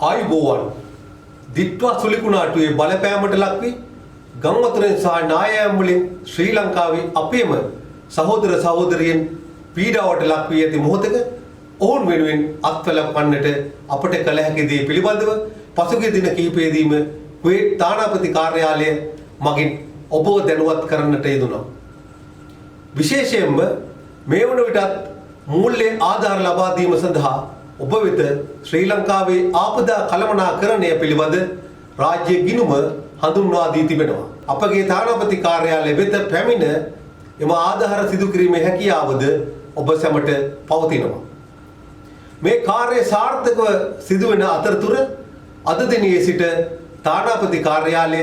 ආයුබෝවන් දිට්වා සුලිකුණාටුවේ බලපෑමට ලක්වී ගම්වතුරෙන් සහ නායෑම් වලින් ශ්‍රී ලංකාවේ අපේම සහෝදර සහෝදරියන් පීඩාවට ලක් වී ඇති මොහොතක ඔවුන් වෙනුවෙන් අත්වැළක්වන්නට අපට කළ හැකි දේ පිළිබඳව පසුගිය දින කිහිපයේදීම කුවේට් තානාපති කාර්යාලය මගින් ඔබව දැනුවත් කරන්නට යෙදුණා. විශේෂයෙන්ම මේ වන විටත් මූල්‍ය ආධාර ලබා දීම සඳහා ඔබ වෙත ශ්‍රී ලංකාවේ ආපදා කළමනාකරණය පිළිබඳ රාජ්‍ය ගිණුම හඳුන්වා දී තිබෙනවා. අපගේ තානාපති කාර්යාලය වෙත පැමිණ එම ආධාර සිදු කිරීමේ හැකියාවද ඔබ සැමට පවතිනවා. මේ කාර්යය සාර්ථකව සිදුවෙන අතරතුර අද දිනේ සිට තානාපති කාර්යාලය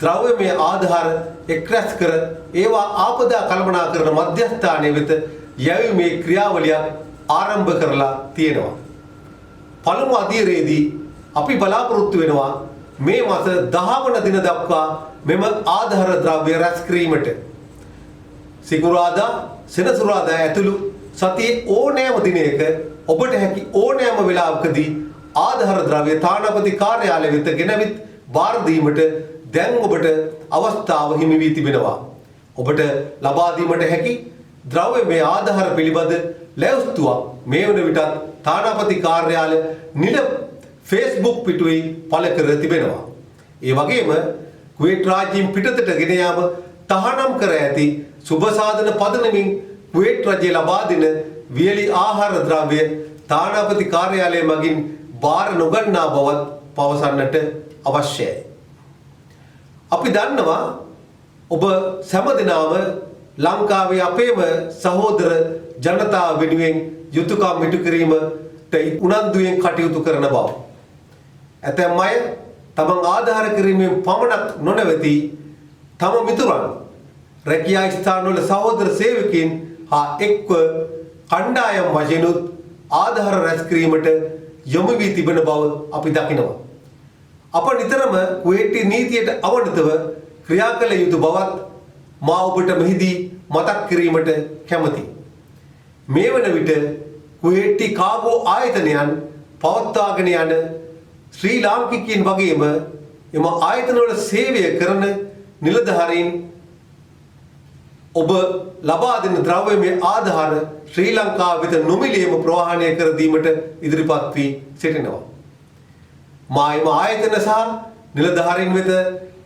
ද්‍රව්‍යමය ආධාර එක්රැස් කර ඒවා ආපදා කළමනාකරණ මධ්‍යස්ථානය වෙත යැවීමේ ක්‍රියාවලියක් ආරම්භ කරලා තියෙනවා. පළමු අදියරේදී අපි බලාපොරොත්තු වෙනවා මේ මාස 10 වන දින දක්වා මෙම ආධාර ද්‍රව්‍ය රැස් කිරීමට. සිකුරාදා සෙනසුරාදා ඇතුළු සතියේ ඕනෑම දිනයක ඔබට හැකි ඕනෑම වෙලාවකදී ආධාර ද්‍රව්‍ය තානාපති කාර්යාලය වෙත ගෙනවිත් බාර දීමට දැන් ඔබට අවස්ථාව හිමි වී තිබෙනවා. ඔබට ලබා දීමට හැකි ද්‍රව්‍යමය ආධාර පිළිබඳ ලැයිස්තුවක් මේ වන විටත් තානාපති කාර්යාලය නිල Facebook පිටුවේ පළ කර තිබෙනවා. ඒ වගේම කුවේට් රාජ්‍යයෙන් පිටතට ගෙන යාම තහනම් කර ඇති සුබ සාධන පදනමින් කුවේට් රජය ලබා දෙන වියලි ආහාර ද්‍රව්‍ය තානාපති කාර්යාලය මගින් බාර නොගන්නා බවත් පවසන්නට අවශ්‍යයි. අපි දන්නවා ඔබ සෑම දිනම ලංකාවේ අපේම සහෝදර ජනතාව වෙනුවෙන් යුතුයකම් ඉටු කිරීමට උනන්දුවෙන් කටයුතු කරන බව. ඇතැම් අය තමන් ආධාර කිරීමෙන් පමණක් නොනැවති තම මිතුරන් රැකියා ස්ථානවල සහෝදර සේවකයන් හා එක්ව කණ්ඩායම් වශයෙන්ුත් ආධාර රැස් කිරීමට යොමු වී තිබෙන බව අපි දකිනවා. අප නිතරම කුවේටි නීතියට අවනතව ක්‍රියා කළ යුතු බවත් මා ඔබට මෙහිදී මතක් කිරීමට කැමැතියි. මේ වන විට කුවේටි කාගෝ ආයතනයන් පවත්වාගෙන යන ශ්‍රී ලාංකිකයන් වගේම එම ආයතනවල සේවය කරන නිලධාරීන් ඔබ ලබා දෙන ද්‍රව්‍යමය ආධාර ශ්‍රී ලංකාව වෙත නොමිලේම ප්‍රවාහනය කර දීමට ඉදිරිපත් වී සිටිනවා. මා එම ආයතන සහ නිලධාරීන් වෙත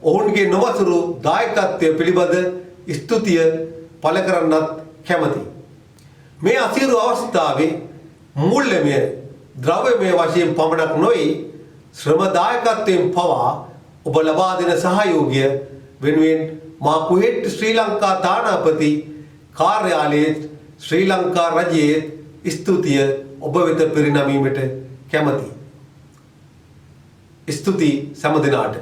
ඔවුන්ගේ නොවසුරු දායකත්වය පිළිබඳ ස්තුතිය පළ කරන්නත් කැමැතියි. මේ අසීරු අවස්ථාවේ මූල්‍යමය ද්‍රව්‍යමය වශයෙන් පමණක් නොවේ ශ්‍රම දායකත්වයෙන් පවා ඔබ ලබා දෙන සහයෝගය වෙනුවෙන් මා කුවේට් ශ්‍රී ලංකා තානාපති කාර්යාලයේ ශ්‍රී ලංකා රජයේ ස්තුතිය ඔබ වෙත පිරිනැමීමට කැමැතියි. ස්තුති සෑම දිනාට.